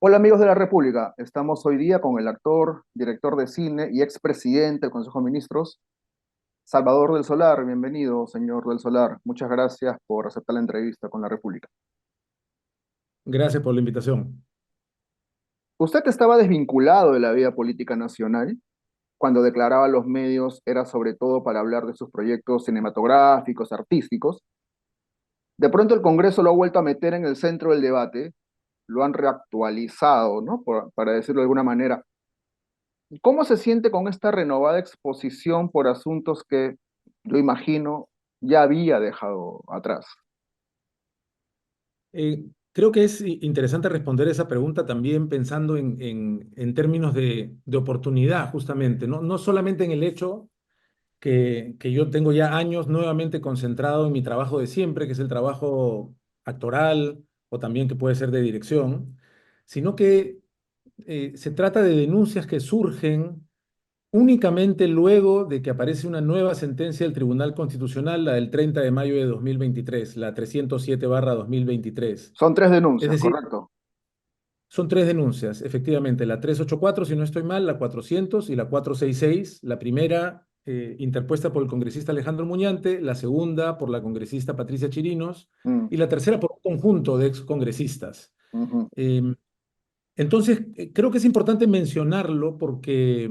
Hola amigos de la República, estamos hoy día con el actor, director de cine y expresidente del Consejo de Ministros, Salvador del Solar. Bienvenido, señor del Solar. Muchas gracias por aceptar la entrevista con la República. Gracias por la invitación. Usted estaba desvinculado de la vida política nacional. Cuando declaraba a los medios era sobre todo para hablar de sus proyectos cinematográficos, artísticos. De pronto el Congreso lo ha vuelto a meter en el centro del debate, lo han reactualizado, ¿no? Para decirlo de alguna manera. ¿Cómo se siente con esta renovada exposición por asuntos que yo imagino ya había dejado atrás? Creo que es interesante responder esa pregunta también pensando en términos de oportunidad, justamente, ¿no? No solamente en el hecho que yo tengo ya años nuevamente concentrado en mi trabajo de siempre, que es el trabajo actoral o también que puede ser de dirección, sino que se trata de denuncias que surgen únicamente luego de que aparece una nueva sentencia del Tribunal Constitucional, la del 30 de mayo de 2023, la 307/2023. Son tres Es denuncias, decir, ¿correcto? son tres denuncias, efectivamente, la 384, si no estoy mal, la 400 y la 466. La primera interpuesta por el congresista Alejandro Muñante, la segunda por la congresista Patricia Chirinos Mm, y la tercera por un conjunto de excongresistas. ujú. Em, entonces, creo que es importante mencionarlo porque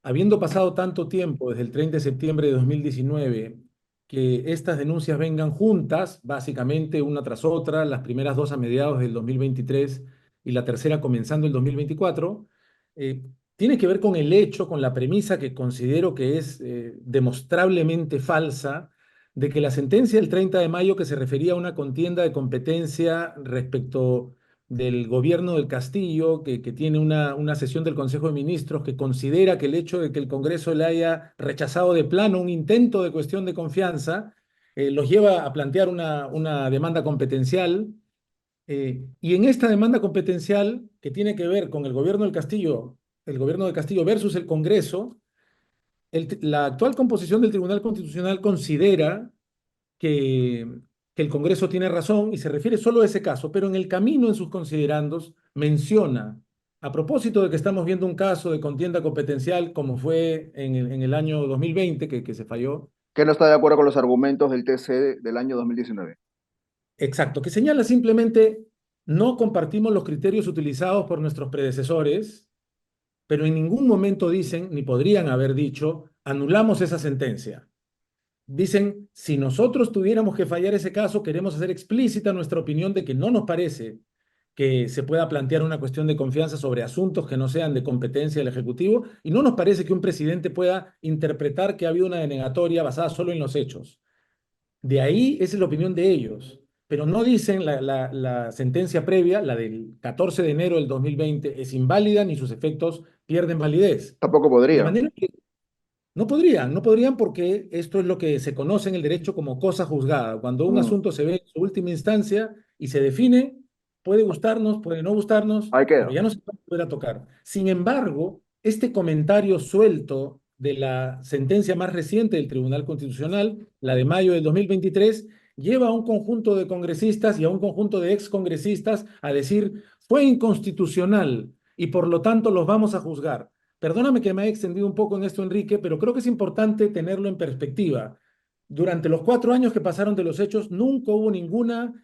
habiendo pasado tanto tiempo desde el 30 de septiembre de 2019, que estas denuncias vengan juntas, básicamente una tras otra, las primeras dos a mediados del 2023 y la tercera comenzando el 2024, eh, tiene que ver con el hecho, con la premisa que considero que es demostrablemente falsa, de que la sentencia del 30 de mayo que se refería a una contienda de competencia respecto del gobierno del Castillo, que tiene una sesión del Consejo de Ministros que considera que el hecho de que el Congreso le haya rechazado de plano un intento de cuestión de confianza, los lleva a plantear una demanda competencial. Y en esta demanda competencial, que tiene que ver con el gobierno del Castillo versus el Congreso, la actual composición del Tribunal Constitucional considera que, que el Congreso tiene razón y se refiere solo a ese caso, pero en el camino, en sus considerandos, menciona, a propósito de que estamos viendo un caso de contienda competencial como fue en el año 2020, que se falló, Que no está de acuerdo con los argumentos del TC del año 2019. exacto, que señala simplemente, no compartimos los criterios utilizados por nuestros predecesores, pero en ningún momento dicen, ni podrían haber dicho, anulamos esa sentencia. Dicen, si nosotros tuviéramos que fallar ese caso, queremos hacer explícita nuestra opinión de que no nos parece que se pueda plantear una cuestión de confianza sobre asuntos que no sean de competencia del Ejecutivo y no nos parece que un presidente pueda interpretar que ha habido una denegatoria basada solo en los hechos. De ahí, esa es la opinión de ellos, pero no dicen la sentencia previa, la del 14 de enero del 2020, es inválida ni sus efectos pierden validez. Tampoco De podría. manera que no podrían porque esto es lo que se conoce en el derecho como cosa juzgada. Cuando un Mm, asunto se ve en su última instancia y se define, puede gustarnos, puede no gustarnos, ahí pero queda. ya no se va a volver a tocar. Sin embargo, este comentario suelto de la sentencia más reciente del Tribunal Constitucional, la de mayo del 2023, lleva a un conjunto de congresistas y a un conjunto de excongresistas a decir, fue inconstitucional y por lo tanto los vamos a juzgar. Perdóname que me haya extendido un poco en esto, Enrique, pero creo que es importante tenerlo en perspectiva. Durante los 4 años que pasaron de los hechos, nunca hubo ninguna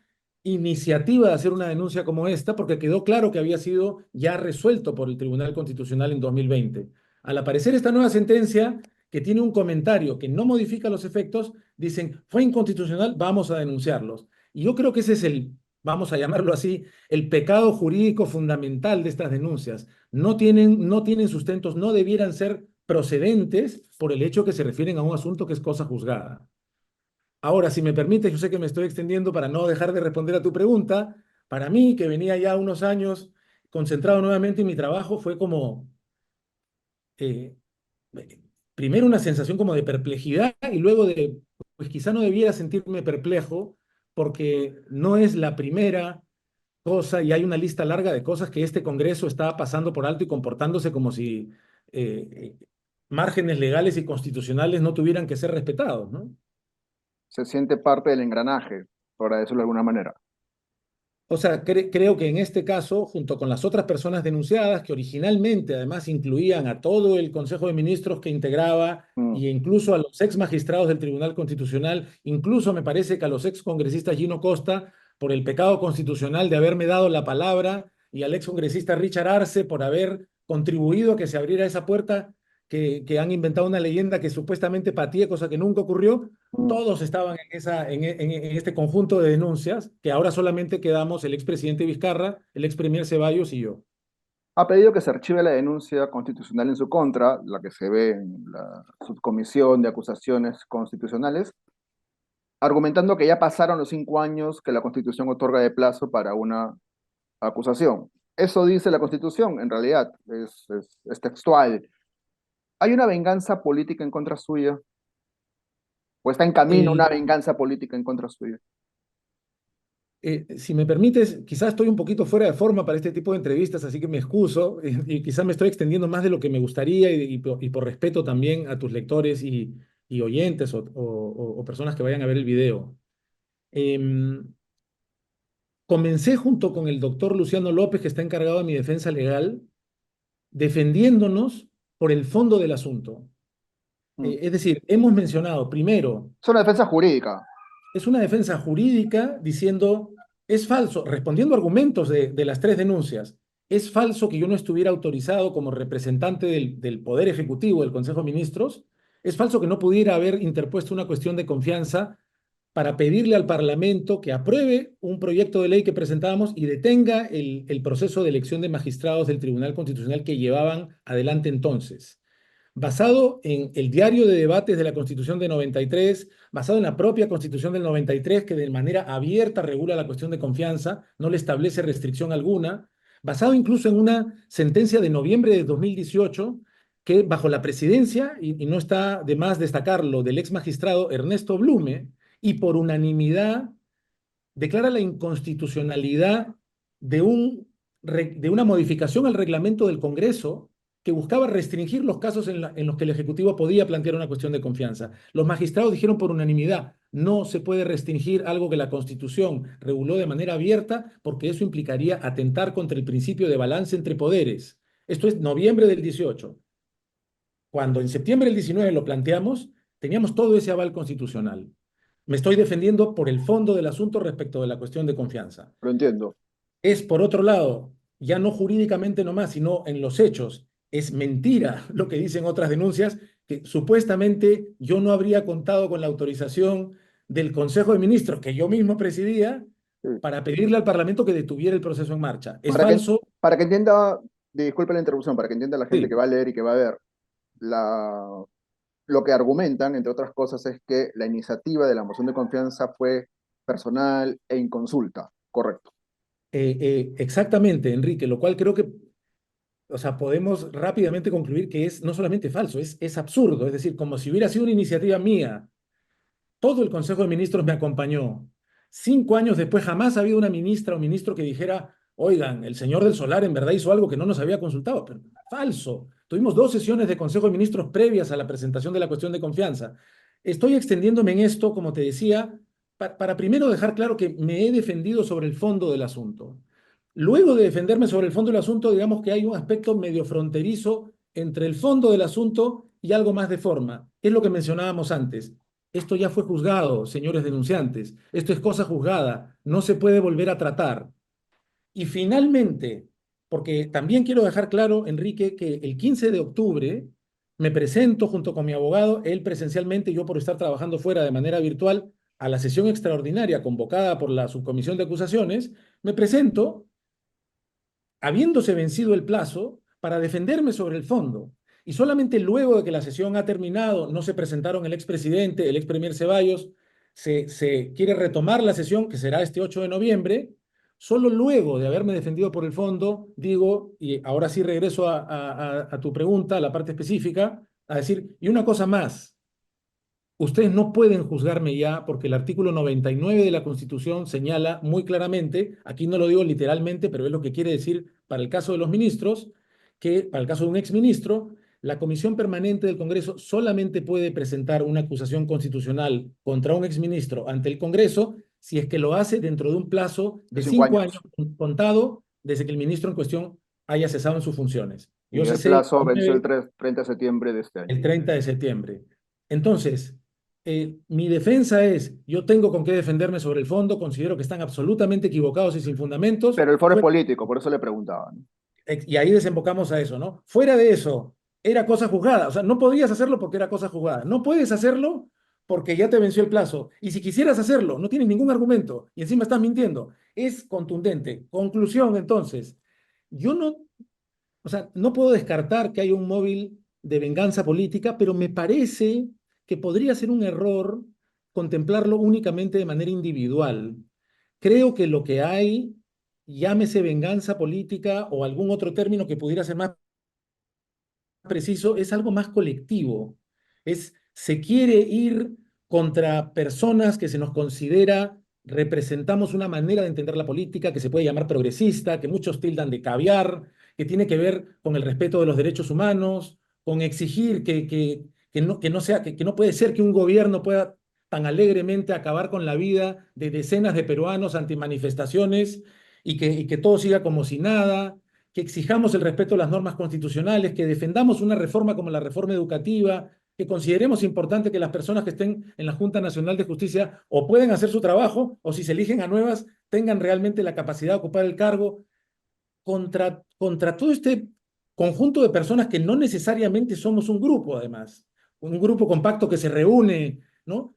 iniciativa de hacer una denuncia como esta, porque quedó claro que había sido ya resuelto por el Tribunal Constitucional en 2020. Al aparecer esta nueva sentencia, que tiene un comentario que no modifica los efectos, dicen, fue inconstitucional, vamos a denunciarlos. Y yo creo que ese es vamos a llamarlo así, el pecado jurídico fundamental de estas denuncias. No tienen sustentos, no debieran ser procedentes por el hecho que se refieren a un asunto que es cosa juzgada. Ahora, si me permite, yo sé que me estoy extendiendo para no dejar de responder a tu pregunta. Para mí, que venía ya unos años concentrado nuevamente en mi trabajo, fue como, eh, primero una sensación como de perplejidad y luego pues quizá no debiera sentirme perplejo porque no es la primera cosa y hay una lista larga de cosas que este Congreso está pasando por alto y comportándose como si márgenes legales y constitucionales no tuvieran que ser respetados, ¿no? Se siente parte del engranaje, para decirlo de alguna manera. O sea, creo que en este caso, junto con las otras personas denunciadas, que originalmente además incluían a todo el Consejo de Ministros que integraba Mm, e incluso a los ex magistrados del Tribunal Constitucional, incluso me parece que a los ex congresistas Gino Costa por el pecado constitucional de haberme dado la palabra y al ex congresista Richard Arce por haber contribuido a que se abriera esa puerta que han inventado una leyenda que supuestamente pateé, cosa que nunca ocurrió. mm. Todos estaban en este conjunto de denuncias, que ahora solamente quedamos el expresidente Vizcarra, el expremier Ceballos y yo. Ha pedido que se archive la denuncia constitucional en su contra, la que se ve en la subcomisión de acusaciones constitucionales, argumentando que ya pasaron los 5 años que la Constitución otorga de plazo para una acusación. Eso dice la Constitución, en realidad, es textual. ¿Hay una venganza política en contra suya? ¿O está en camino una El, venganza política en contra suya? si me permites, quizás estoy un poquito fuera de forma para este tipo de entrevistas, así que me excuso y quizás me estoy extendiendo más de lo que me gustaría y por respeto también a tus lectores y oyentes o personas que vayan a ver el video. Em, Comencé junto con el doctor Luciano López, que está encargado de mi defensa legal, defendiéndonos por el fondo del asunto. Mm. Es decir, hemos mencionado primero, Es una defensa jurídica. es una defensa jurídica diciendo, es falso, respondiendo argumentos de las tres denuncias, es falso que yo no estuviera autorizado como representante del Poder Ejecutivo del Consejo de Ministros, es falso que no pudiera haber interpuesto una cuestión de confianza para pedirle al Parlamento que apruebe un proyecto de ley que presentábamos y detenga el proceso de elección de magistrados del Tribunal Constitucional que llevaban adelante entonces basado en el diario de debates de la Constitución de 93, basado en la propia Constitución del 93, que de manera abierta regula la cuestión de confianza, no le establece restricción alguna, basado incluso en una sentencia de noviembre de 2018, que bajo la presidencia, y no está de más destacarlo, del ex magistrado Ernesto Blume, y por unanimidad declara la inconstitucionalidad de, de una modificación al reglamento del Congreso que buscaba restringir los casos en los que el Ejecutivo podía plantear una cuestión de confianza. Los magistrados dijeron por unanimidad, no se puede restringir algo que la Constitución reguló de manera abierta porque eso implicaría atentar contra el principio de balance entre poderes. Esto es noviembre del 18. Cuando en septiembre del 19 lo planteamos, teníamos todo ese aval constitucional. Me estoy defendiendo por el fondo del asunto respecto de la cuestión de confianza. Lo entiendo. Es, por otro lado, ya no jurídicamente nomás, sino en los hechos. Es mentira lo que dicen otras denuncias, que supuestamente yo no habría contado con la autorización del Consejo de Ministros, que yo mismo presidía, Sí. para pedirle al Parlamento que detuviera el proceso en marcha. Es Para que, falso, para que entienda, disculpe la interrupción, para que entienda la gente que sí. va a leer y que va a ver, la, lo que argumentan, entre otras cosas, es que la iniciativa de la moción de confianza fue personal e inconsulta. Correcto. Exactamente, Enrique, lo cual creo que, o sea, podemos rápidamente concluir que es no solamente falso, es absurdo. Es decir, como si hubiera sido una iniciativa mía. Todo el Consejo de Ministros me acompañó. 5 años después jamás ha habido una ministra o ministro que dijera, oigan, el señor del Solar en verdad hizo algo que no nos había consultado. Pero falso. Tuvimos 2 sesiones de Consejo de Ministros previas a la presentación de la cuestión de confianza. Estoy extendiéndome en esto, como te decía, para primero dejar claro que me he defendido sobre el fondo del asunto. Luego de defenderme sobre el fondo del asunto, digamos que hay un aspecto medio fronterizo entre el fondo del asunto y algo más de forma. Es lo que mencionábamos antes. Esto ya fue juzgado, señores denunciantes. Esto es cosa juzgada. No se puede volver a tratar. Y finalmente, porque también quiero dejar claro, Enrique, que el 15 de octubre me presento junto con mi abogado, él presencialmente, yo por estar trabajando fuera de manera virtual, a la sesión extraordinaria convocada por la subcomisión de acusaciones, me presento habiéndose vencido el plazo para defenderme sobre el fondo. Y solamente luego de que la sesión ha terminado, no se presentaron el expresidente, el expremier Ceballos, se quiere retomar la sesión, que será este 8 de noviembre, solo luego de haberme defendido por el fondo, digo, y ahora sí regreso a tu pregunta, a la parte específica, a decir, y una cosa más, ustedes no pueden juzgarme ya porque el artículo 99 de la Constitución señala muy claramente, aquí no lo digo literalmente, pero es lo que quiere decir para el caso de los ministros, que para el caso de un exministro, la Comisión Permanente del Congreso solamente puede presentar una acusación constitucional contra un exministro ante el Congreso si es que lo hace dentro de un plazo De de cinco 5 años años. contado desde que el ministro en cuestión haya cesado en sus funciones. Yo Y el cesé plazo venció el 30 de septiembre de este año. el 30 de septiembre. Entonces, mi defensa es, yo tengo con qué defenderme sobre el fondo, considero que están absolutamente equivocados y sin fundamentos. Pero el foro es político, por eso le preguntaba, ¿no? Y ahí desembocamos a eso, ¿no? Fuera de eso, era cosa juzgada. O sea, no podías hacerlo porque era cosa juzgada. No puedes hacerlo porque ya te venció el plazo. Y si quisieras hacerlo, no tienes ningún argumento y encima estás mintiendo. Es contundente. Conclusión, entonces, yo no, o sea, no puedo descartar que hay un móvil de venganza política, pero me parece que podría ser un error contemplarlo únicamente de manera individual. Creo que lo que hay, llámese venganza política o algún otro término que pudiera ser más preciso, es algo más colectivo. Se quiere ir contra personas que se nos considera representamos una manera de entender la política que se puede llamar progresista, que muchos tildan de caviar, que tiene que ver con el respeto de los derechos humanos, con exigir que no sea, que no puede ser que un gobierno pueda tan alegremente acabar con la vida de decenas de peruanos ante manifestaciones y que todo siga como si nada, que exijamos el respeto a las normas constitucionales, que defendamos una reforma como la reforma educativa, que consideremos importante que las personas que estén en la Junta Nacional de Justicia o pueden hacer su trabajo o si se eligen a nuevas tengan realmente la capacidad de ocupar el cargo contra todo este conjunto de personas que no necesariamente somos un grupo, además, un grupo compacto que se reúne, ¿no?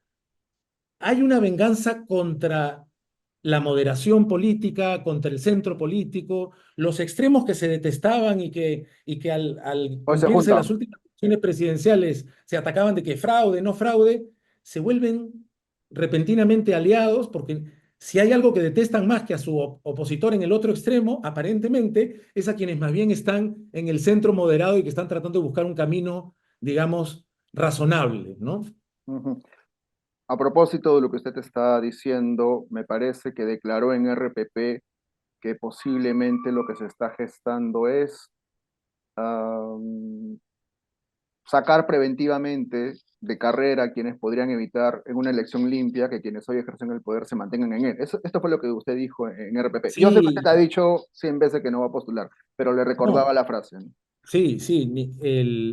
Hay una venganza contra la moderación política, contra el centro político, los extremos que se detestaban y que al Hoy se cumplirse las juntan. últimas elecciones presidenciales se atacaban de que fraude, no fraude, se vuelven repentinamente aliados porque si hay algo que detestan más que a su opositor en el otro extremo, aparentemente es a quienes más bien están en el centro moderado y que están tratando de buscar un camino, digamos, razonable, ¿no? Ujú. A propósito de lo que usted está diciendo, me parece que declaró en RPP que posiblemente lo que se está gestando es am, sacar preventivamente de carrera a quienes podrían evitar en una elección limpia que quienes hoy ejercen el poder se mantengan en él. Esto fue lo que usted dijo en RPP. Yo sé que usted Sí, ha dicho 100 veces que no va a postular, pero le recordaba no, la frase, ¿no? sí, sí,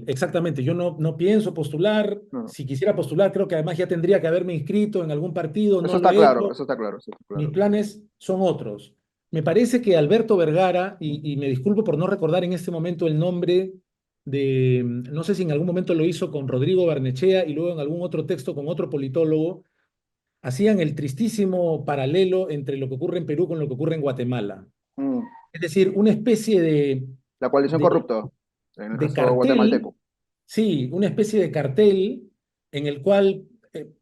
exactamente. Yo no pienso postular. No, Si quisiera postular, creo que además ya tendría que haberme inscrito en algún partido. eso No lo está he claro, hecho. eso está claro, eso está Mis claro. planes son otros. Me parece que Alberto Vergara, y me disculpo por no recordar en este momento el nombre no sé si en algún momento lo hizo con Rodrigo Barnechea y luego en algún otro texto con otro politólogo, hacían el tristísimo paralelo entre lo que ocurre en Perú con lo que ocurre en Guatemala. Mm. Es decir, una especie La coalición de corrupta en el de caso cartel, guatemalteco. sí, una especie de cartel en el cual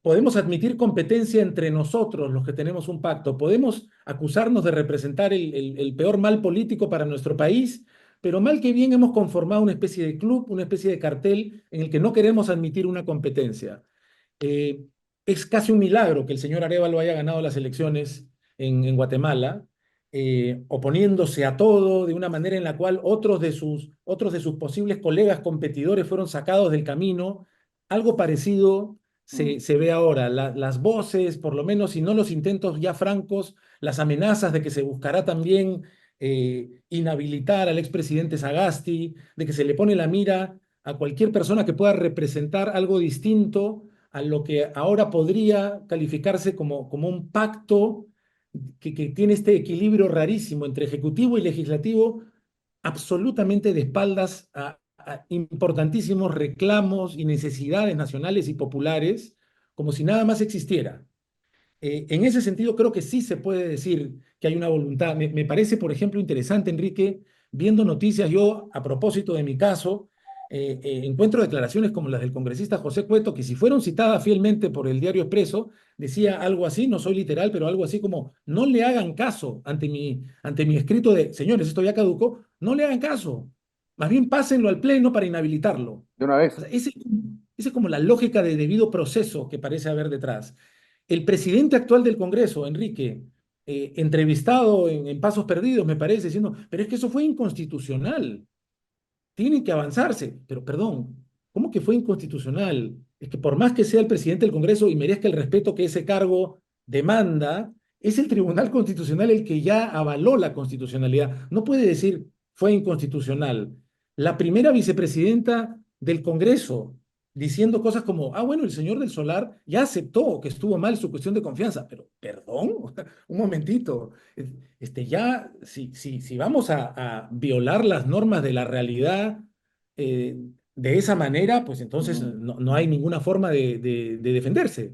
podemos admitir competencia entre nosotros, los que tenemos un pacto, podemos acusarnos de representar el peor mal político para nuestro país, pero mal que bien hemos conformado una especie de club, una especie de cartel en el que no queremos admitir una competencia. Eh, es casi un milagro que el señor Arévalo haya ganado las elecciones en Guatemala, oponiéndose a todo de una manera en la cual otros de sus posibles colegas competidores fueron sacados del camino. Algo parecido Mm. se ve ahora. Las voces, por lo menos, si no los intentos ya francos, las amenazas de que se buscará también inhabilitar al expresidente Sagasti, de que se le pone la mira a cualquier persona que pueda representar algo distinto a lo que ahora podría calificarse como un pacto que tiene este equilibrio rarísimo entre ejecutivo y legislativo, absolutamente de espaldas a importantísimos reclamos y necesidades nacionales y populares, como si nada más existiera. En ese sentido, creo que sí se puede decir que hay una voluntad. Me parece, por ejemplo, interesante, Enrique, viendo noticias, yo, a propósito de mi caso, encuentro declaraciones como las del congresista José Cueto, que si fueron citadas fielmente por el diario Expreso, decía algo así, no soy literal, pero algo así como, no le hagan caso ante mi escrito de, señores, esto ya caducó, no le hagan caso, más bien pásenlo al pleno para inhabilitarlo. De una O vez. sea, esa es como la lógica de debido proceso que parece haber detrás. El presidente actual del Congreso, Enrique, entrevistado en Pasos Perdidos, me parece, diciendo, pero es que eso fue inconstitucional, tiene que avanzarse. Pero perdón, ¿cómo que fue inconstitucional? Es que por más que sea el presidente del Congreso y merezca el respeto que ese cargo demanda, es el Tribunal Constitucional el que ya avaló la constitucionalidad. No puede decir fue inconstitucional. La primera vicepresidenta del Congreso diciendo cosas como, ah, bueno, el señor del Solar ya aceptó que estuvo mal su cuestión de confianza, pero perdón, un momentito, ya, si vamos a violar las normas de la realidad eh, de esa manera, pues entonces Ujú. no hay ninguna forma de defenderse.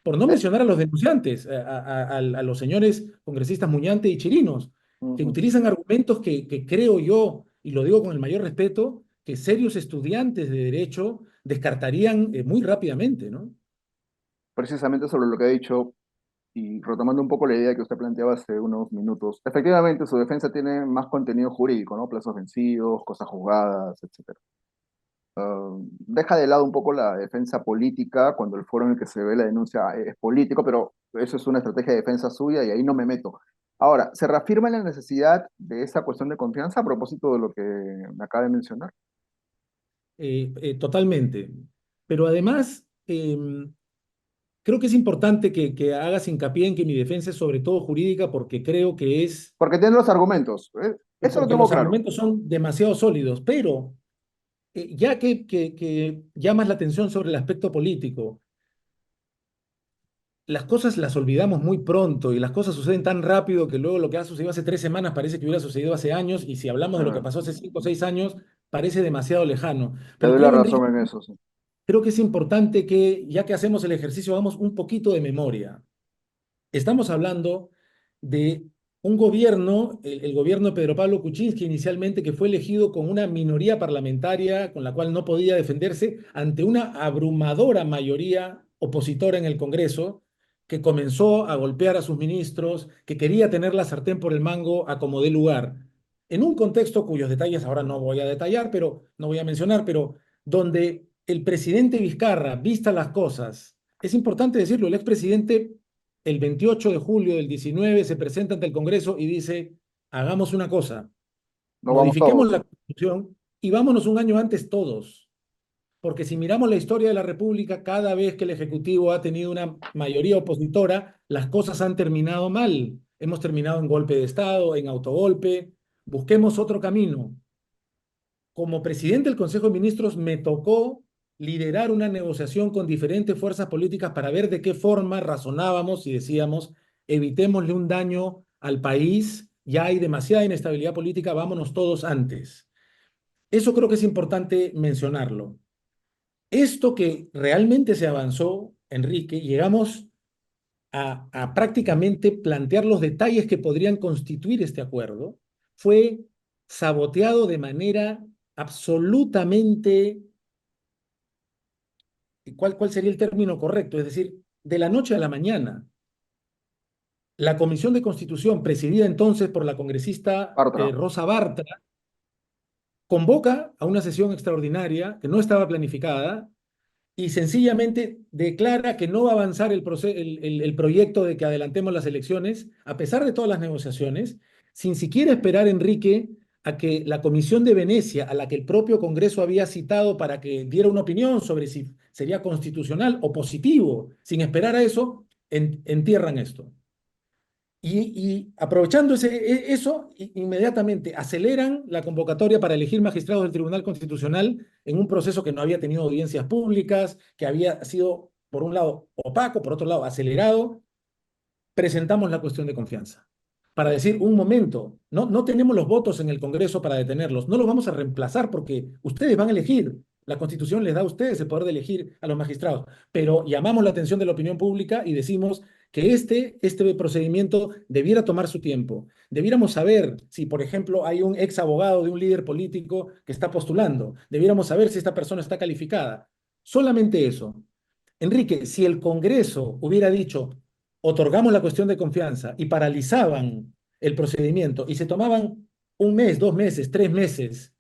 Por no Eh, mencionar a los denunciantes, a los señores congresistas Muñante y Chirinos, que ujú. utilizan argumentos que creo yo, y lo digo con el mayor respeto, que serios estudiantes de derecho descartarían muy rápidamente, ¿no? Precisamente sobre lo que ha dicho, y retomando un poco la idea que usted planteaba hace unos minutos, efectivamente su defensa tiene más contenido jurídico, ¿no? Plazos vencidos, cosas juzgadas, etcétera. Deja de lado un poco la defensa política cuando el foro en el que se ve la denuncia es político, pero eso es una estrategia de defensa suya y ahí no me meto. Ahora, ¿se reafirma la necesidad de esa cuestión de confianza a propósito de lo que me acaba de mencionar? Totalmente. Pero además, creo que es importante que hagas hincapié en que mi defensa es sobre todo jurídica porque creo que es, Porque tiene los argumentos, eso lo porque tengo los claro. argumentos son demasiado sólidos, pero ya que llamas la atención sobre el aspecto político, las cosas las olvidamos muy pronto y las cosas suceden tan rápido que luego lo que ha sucedido hace 3 semanas parece que hubiera sucedido hace años y si hablamos de lo que Ah, pasó hace 5 o 6 años parece demasiado lejano. te Pero doy la creo, Enrique, razón en eso, sí. creo que es importante que ya que hacemos el ejercicio hagamos un poquito de memoria. Estamos hablando de un gobierno, el gobierno de Pedro Pablo Kuczynski inicialmente, que fue elegido con una minoría parlamentaria con la cual no podía defenderse ante una abrumadora mayoría opositora en el Congreso, que comenzó a golpear a sus ministros, que quería tener la sartén por el mango a como dé lugar. En un contexto cuyos detalles ahora no voy a detallar, pero no voy a mencionar, pero donde el presidente Vizcarra, vista las cosas, es importante decirlo, el expresidente el 28 de julio del 19 se presenta ante el Congreso y dice, hagamos una cosa, No vamos modifiquemos todos. la Constitución y vámonos un año antes todos. Porque si miramos la historia de la República, cada vez que el Ejecutivo ha tenido una mayoría opositora, las cosas han terminado mal. Hemos terminado en golpe de Estado, en autogolpe. Busquemos otro camino. Como presidente del Consejo de Ministros me tocó liderar una negociación con diferentes fuerzas políticas para ver de qué forma razonábamos y decíamos, evitémosle un daño al país, ya hay demasiada inestabilidad política, vámonos todos antes. Eso creo que es importante mencionarlo. Esto que realmente se avanzó, Enrique, llegamos a prácticamente plantear los detalles que podrían constituir este acuerdo, fue saboteado de manera absolutamente, ¿cuál sería el término correcto? Es decir, de la noche a la mañana. La Comisión de Constitución, presidida entonces por la congresista Bartra. Rosa Bartra, convoca a una sesión extraordinaria que no estaba planificada y sencillamente declara que no va a avanzar el proyecto de que adelantemos las elecciones, a pesar de todas las negociaciones, sin siquiera esperar, Enrique, a que la Comisión de Venecia, a la que el propio Congreso había citado para que diera una opinión sobre si sería constitucional o positivo, sin esperar a eso, entierran esto. Y aprovechando eso, inmediatamente aceleran la convocatoria para elegir magistrados del Tribunal Constitucional en un proceso que no había tenido audiencias públicas, que había sido, por un lado, opaco, por otro lado, acelerado. Presentamos la cuestión de confianza para decir, un momento, no tenemos los votos en el Congreso para detenerlos, no los vamos a reemplazar porque ustedes van a elegir. La Constitución les da a ustedes el poder de elegir a los magistrados, pero llamamos la atención de la opinión pública y decimos que este procedimiento debiera tomar su tiempo. Debiéramos saber si, por ejemplo, hay un ex abogado de un líder político que está postulando. Debiéramos saber si esta persona está calificada. Solamente eso. Enrique, si el Congreso hubiera dicho, otorgamos la cuestión de confianza y paralizaban el procedimiento y se tomaban un mes, 2 meses, 3 meses,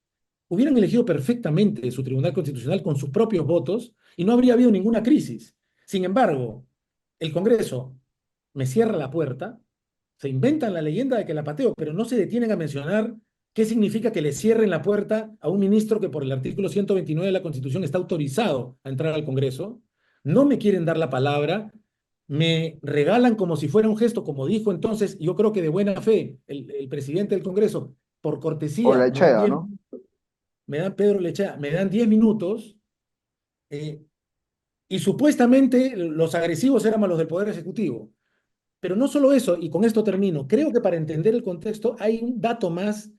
hubieran elegido perfectamente su Tribunal Constitucional con sus propios votos y no habría habido ninguna crisis. Sin embargo, el Congreso me cierra la puerta, se inventan la leyenda de que la pateo, pero no se detienen a mencionar qué significa que le cierren la puerta a un ministro que por el artículo 129 de la Constitución está autorizado a entrar al Congreso. No me quieren dar la palabra me regalan como si fuera un gesto, como dijo entonces, yo creo que de buena fe, el presidente del Congreso, por O cortesía, la me dan Echea, 10, ¿no? me dan Pedro Lechea, me dan 10 minutos, eh, y supuestamente los agresivos éramos los del Poder Ejecutivo. Pero no solo eso, y con esto termino, creo que para entender el contexto hay un dato más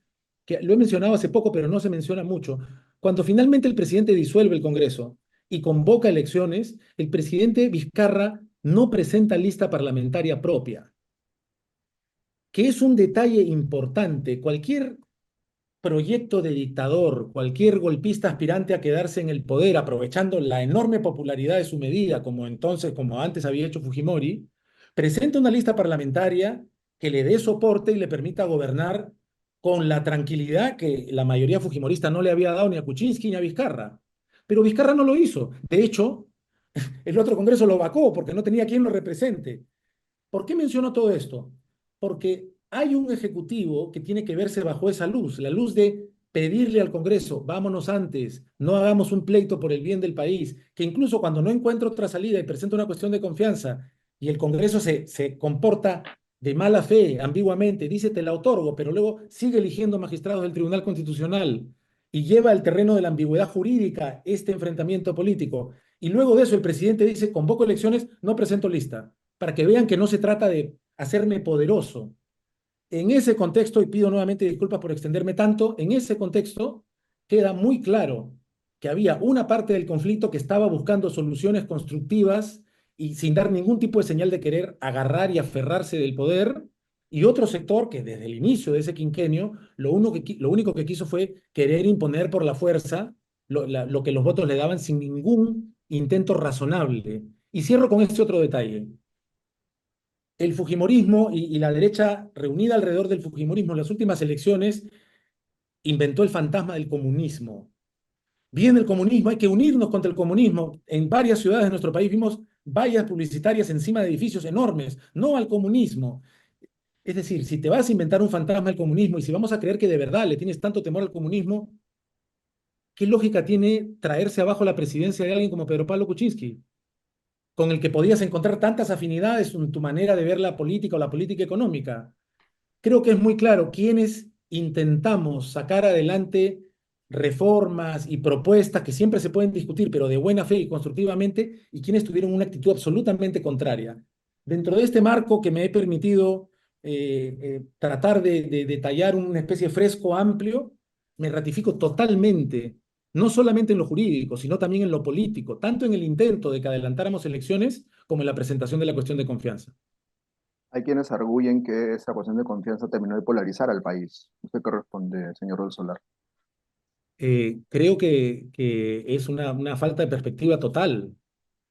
que lo he mencionado hace poco, pero no se menciona mucho. Cuando finalmente el presidente disuelve el Congreso y convoca elecciones, el presidente Vizcarra no presenta lista parlamentaria propia, que es un detalle importante. Cualquier proyecto de dictador, cualquier golpista aspirante a quedarse en el poder, aprovechando la enorme popularidad de su medida, como entonces, como antes había hecho Fujimori, presenta una lista parlamentaria que le dé soporte y le permita gobernar con la tranquilidad que la mayoría fujimorista no le había dado ni a Kuczynski ni a Vizcarra. Pero Vizcarra no lo hizo. De hecho, el otro Congreso lo vacó porque no tenía quien lo represente. ¿Por qué menciono todo esto? Porque hay un ejecutivo que tiene que verse bajo esa luz, la luz de pedirle al Congreso, vámonos antes, no hagamos un pleito por el bien del país, que incluso cuando no encuentra otra salida y presenta una cuestión de confianza y el Congreso se comporta de mala fe, ambiguamente, dice te la otorgo, pero luego sigue eligiendo magistrados del Tribunal Constitucional y lleva al terreno de la ambigüedad jurídica este enfrentamiento político. Y luego de eso el presidente dice, convoco elecciones, no presento lista para que vean que no se trata de hacerme poderoso. En ese contexto, y pido nuevamente disculpas por extenderme tanto, en ese contexto queda muy claro que había una parte del conflicto que estaba buscando soluciones constructivas y sin dar ningún tipo de señal de querer agarrar y aferrarse del poder, y otro sector que desde el inicio de ese quinquenio lo único que quiso fue querer imponer por la fuerza lo que los votos le daban sin ningún intento razonable. Y cierro con este otro detalle. El Fujimorismo y la derecha reunida alrededor del Fujimorismo en las últimas elecciones inventó el fantasma del comunismo. Viene el comunismo, hay que unirnos contra el comunismo. En varias ciudades de nuestro país vimos vallas publicitarias encima de edificios enormes, no al comunismo. Es decir, si te vas a inventar un fantasma del comunismo y si vamos a creer que de verdad le tienes tanto temor al comunismo, ¿qué lógica tiene traerse abajo la presidencia de alguien como Pedro Pablo Kuczynski, con el que podías encontrar tantas afinidades en tu manera de ver la política o la política económica? Creo que es muy claro quienes intentamos sacar adelante reformas y propuestas que siempre se pueden discutir, pero de buena fe y constructivamente, y quienes tuvieron una actitud absolutamente contraria. Dentro de este marco que me he permitido tratar de detallar una especie de fresco amplio, me ratifico totalmente, no solamente en lo jurídico, sino también en lo político, tanto en el intento de que adelantáramos elecciones como en la presentación de la cuestión de confianza. Hay quienes arguyen que esa cuestión de confianza terminó de polarizar al país. ¿Usted qué responde, señor del Solar? Creo que es una falta de perspectiva total.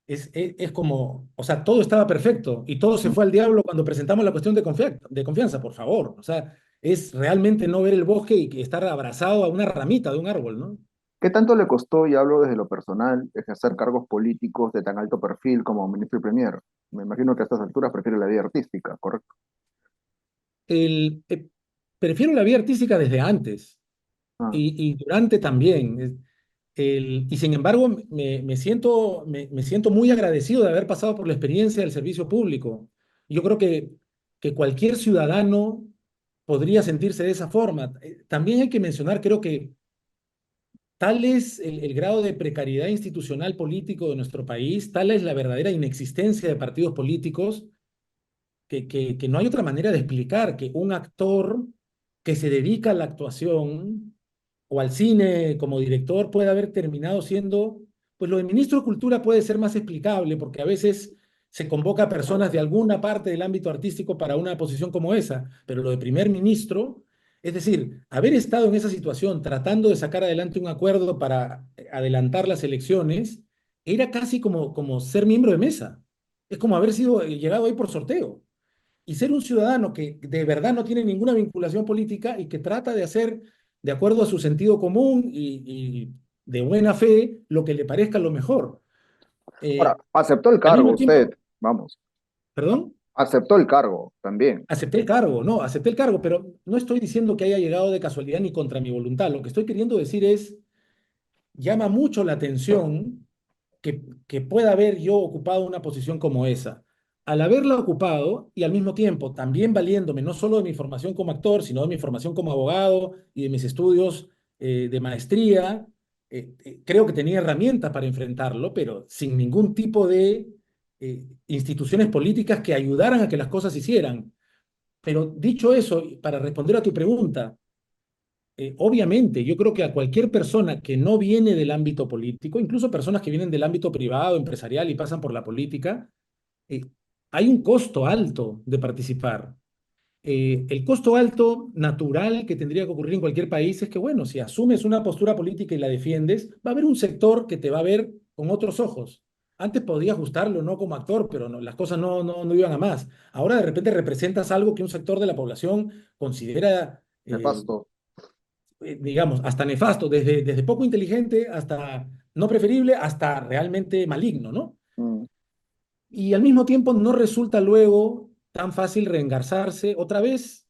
Es como, o sea, todo estaba perfecto y todo se fue al diablo cuando presentamos la cuestión de confianza, por favor. O sea, es realmente no ver el bosque y estar abrazado a una ramita de un árbol, ¿no? ¿Qué tanto le costó, y hablo desde lo personal, ejercer cargos políticos de tan alto perfil como ministro y premier? Me imagino que a estas alturas prefiere la vida artística, ¿correcto? El, eh, Prefiero la vida artística desde antes Ah, y durante también. Y sin embargo, me siento muy agradecido de haber pasado por la experiencia del servicio público. Yo creo que cualquier ciudadano podría sentirse de esa forma. También hay que mencionar, creo que tal es el grado de precariedad institucional político de nuestro país, tal es la verdadera inexistencia de partidos políticos, que no hay otra manera de explicar que un actor que se dedica a la actuación o al cine como director puede haber terminado siendo, pues lo de ministro de Cultura puede ser más explicable porque a veces se convoca a personas de alguna parte del ámbito artístico para una posición como esa, pero lo de primer ministro, es decir, haber estado en esa situación tratando de sacar adelante un acuerdo para adelantar las elecciones, era casi como ser miembro de mesa. Es como haber sido llegado ahí por sorteo y ser un ciudadano que de verdad no tiene ninguna vinculación política y que trata de hacer, de acuerdo a su sentido común y de buena fe, lo que le parezca lo mejor. ahora, Eh, aceptó el Al cargo mismo usted, tiempo, vamos, perdón, aceptó el cargo también. acepté el cargo, no, acepté el cargo, pero no estoy diciendo que haya llegado de casualidad ni contra mi voluntad. Lo que estoy queriendo decir es, llama mucho la atención que pueda haber yo ocupado una posición como esa. al haberla ocupado y al mismo tiempo también valiéndome no solo de mi formación como actor, sino de mi formación como abogado y de mis estudios de maestría, creo que tenía herramientas para enfrentarlo, pero sin ningún tipo de instituciones políticas que ayudaran a que las cosas se hicieran. Pero dicho eso, para responder a tu pregunta, obviamente, yo creo que a cualquier persona que no viene del ámbito político, incluso personas que vienen del ámbito privado, empresarial y pasan por la política, eh, hay un costo alto de participar. El costo alto natural que tendría que ocurrir en cualquier país es que, bueno, si asumes una postura política y la defiendes, va a haber un sector que te va a ver con otros ojos. Antes podías gustarlo, no como actor, pero no, las cosas no iban a más. Ahora de repente representas algo que un sector de la población considera, Nefasto. digamos, hasta nefasto, desde poco inteligente hasta no preferible, hasta realmente maligno, ¿no? Mm. Y al mismo tiempo no resulta luego tan fácil reengarzarse otra vez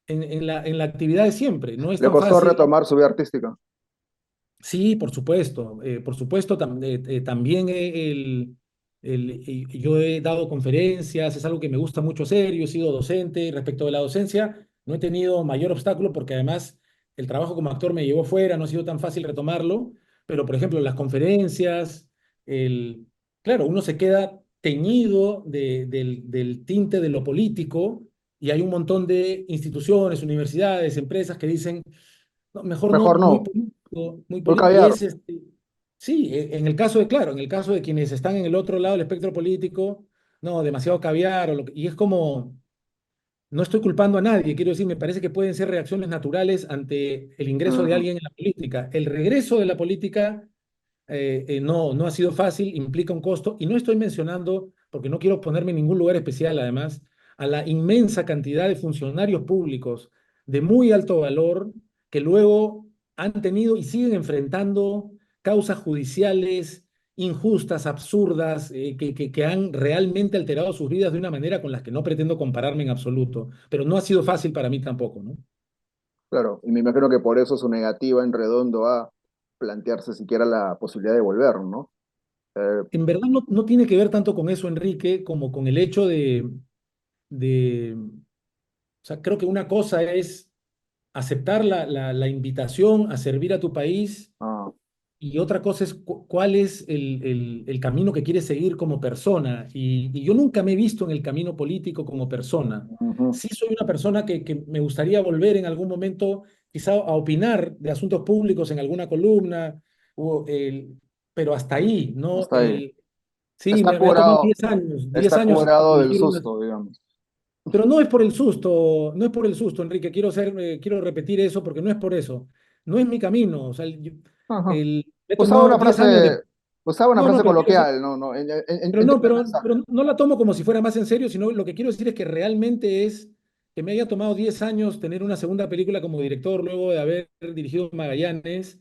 en la actividad de siempre. No es Le tan costó fácil. retomar su vida artística. Sí, por supuesto, también yo he dado conferencias, es algo que me gusta mucho hacer, yo he sido docente respecto de la docencia, no he tenido mayor obstáculo porque además el trabajo como actor me llevó fuera, no ha sido tan fácil retomarlo, pero por ejemplo las conferencias, el, claro, uno se queda teñido del tinte de lo político y hay un montón de instituciones, universidades, empresas que dicen no, mejor no, Mejor muy no. político, muy Voy a político. Y callar. es sí, en el caso de, claro, en el caso de quienes están en el otro lado del espectro político, no, demasiado caviar, y es como, no estoy culpando a nadie, quiero decir, me parece que pueden ser reacciones naturales ante el ingreso de Ujú. alguien en la política. El regreso de la política no ha sido fácil, implica un costo, y no estoy mencionando, porque no quiero ponerme en ningún lugar especial, además, a la inmensa cantidad de funcionarios públicos de muy alto valor que luego han tenido y siguen enfrentando causas judiciales injustas, absurdas, que han realmente alterado sus vidas de una manera con las que no pretendo compararme en absoluto, pero no ha sido fácil para mí tampoco, ¿no? Claro, y me imagino que por eso su negativa en redondo a plantearse siquiera la posibilidad de volver, ¿no? Eh, En verdad no tiene que ver tanto con eso, Enrique, como con el hecho o sea, creo que una cosa es aceptar la invitación a servir a tu país ah, y otra cosa es cuál es el camino que quieres seguir como persona. Y yo nunca me he visto en el camino político como persona. ujú. Sí soy una persona que me gustaría volver en algún momento quizá a opinar de asuntos públicos en alguna columna, o pero hasta ahí, ¿no? Hasta ahí. Sí, Está me ha tomado curado, 10 años, 10 está años curado del dirigir una. susto, digamos. Pero no es por el susto, no es por el susto, Enrique. Quiero repetir eso porque no es por eso. No es mi camino. O sea, Ajá. he Usaba tomado una 10 años de. frase, usaba una No, no, frase pero quiero decir, coloquial, no, no, pero no, entiendo el pero mensaje. no la tomo como si fuera más en serio, sino lo que quiero decir es que realmente es que me haya tomado 10 años tener una segunda película como director luego de haber dirigido Magallanes.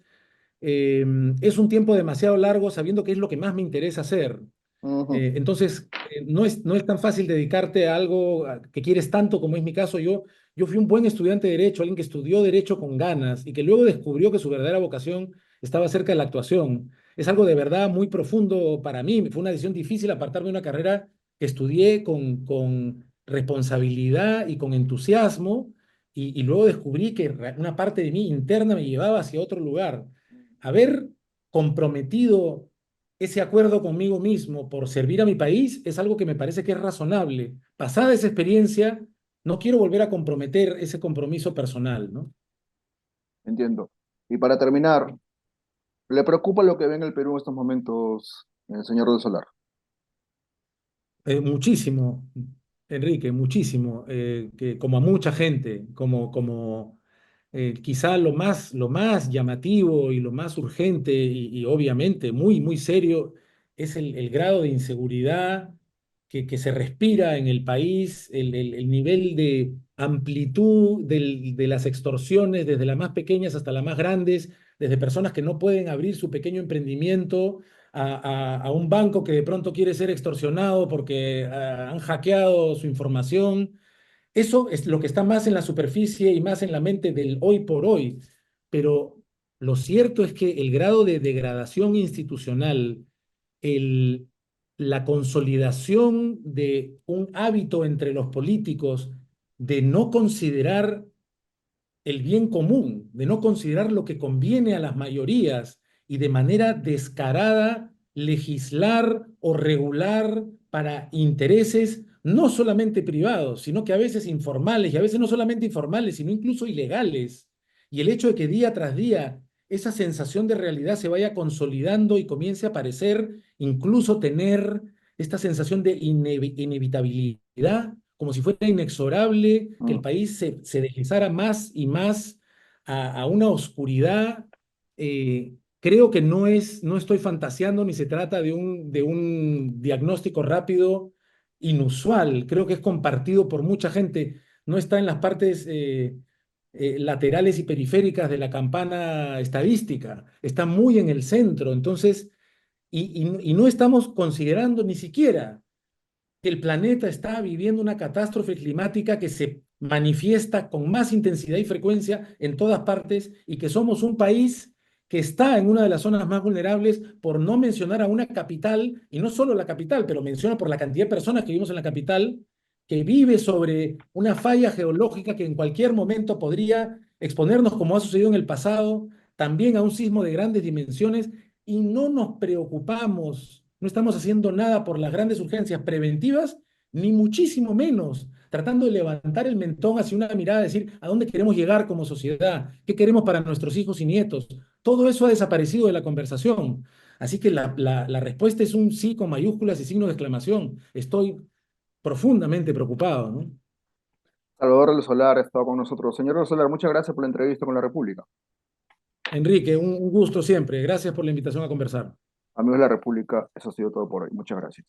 eh, es un tiempo demasiado largo sabiendo que es lo que más me interesa hacer. Ujú. Entonces, no es tan fácil dedicarte a algo que quieres tanto como es mi caso. Yo fui un buen estudiante de Derecho, alguien que estudió Derecho con ganas y que luego descubrió que su verdadera vocación estaba cerca de la actuación. Es algo de verdad muy profundo para mí. Fue una decisión difícil apartarme de una carrera que estudié con responsabilidad y con entusiasmo y luego descubrí que una parte de mí interna me llevaba hacia otro lugar. Haber comprometido ese acuerdo conmigo mismo por servir a mi país es algo que me parece que es razonable. Pasada esa experiencia, no quiero volver a comprometer ese compromiso personal, ¿no? Entiendo. Y para terminar, ¿le preocupa lo que ve en el Perú en estos momentos, el señor del Solar? Muchísimo, Enrique, muchísimo, que como a mucha gente, quizá lo más llamativo y lo más urgente y obviamente muy serio es el grado de inseguridad que se respira en el país, el nivel de amplitud de las extorsiones, desde las más pequeñas hasta las más grandes, desde personas que no pueden abrir su pequeño emprendimiento a un banco que de pronto quiere ser extorsionado porque han hackeado su información. Eso es lo que está más en la superficie y más en la mente del hoy por hoy. Pero lo cierto es que el grado de degradación institucional, el la consolidación de un hábito entre los políticos de no considerar el bien común, de no considerar lo que conviene a las mayorías y de manera descarada legislar o regular para intereses no solamente privados, sino que a veces informales, y a veces no solamente informales, sino incluso ilegales. Y el hecho de que día tras día esa sensación de realidad se vaya consolidando y comience a aparecer, incluso tener esta sensación de inevitabilidad, como si fuera inexorable que el Mm. país se deslizara más y más a una oscuridad. Creo que no estoy fantaseando ni se trata de un diagnóstico rápido inusual. Creo que es compartido por mucha gente. No está en las partes laterales y periféricas de la campana estadística. Está muy en el centro. Entonces, y no estamos considerando ni siquiera que el planeta está viviendo una catástrofe climática que se manifiesta con más intensidad y frecuencia en todas partes y que somos un país que está en una de las zonas más vulnerables, por no mencionar a una capital, y no solo la capital, pero menciona por la cantidad de personas que vivimos en la capital, que vive sobre una falla geológica que en cualquier momento podría exponernos, como ha sucedido en el pasado, también a un sismo de grandes dimensiones, y no nos preocupamos, no estamos haciendo nada por las grandes urgencias preventivas, ni muchísimo menos tratando de levantar el mentón hacia una mirada, decir a dónde queremos llegar como sociedad, qué queremos para nuestros hijos y nietos. Todo eso ha desaparecido de la conversación. Así que la respuesta es un sí con mayúsculas y signos de exclamación. Estoy profundamente preocupado, ¿no? Salvador del Solar ha estado con nosotros. Señor del Solar, muchas gracias por la entrevista con la República. Enrique, un gusto siempre. Gracias por la invitación a conversar. Amigos de la República, eso ha sido todo por hoy. Muchas gracias.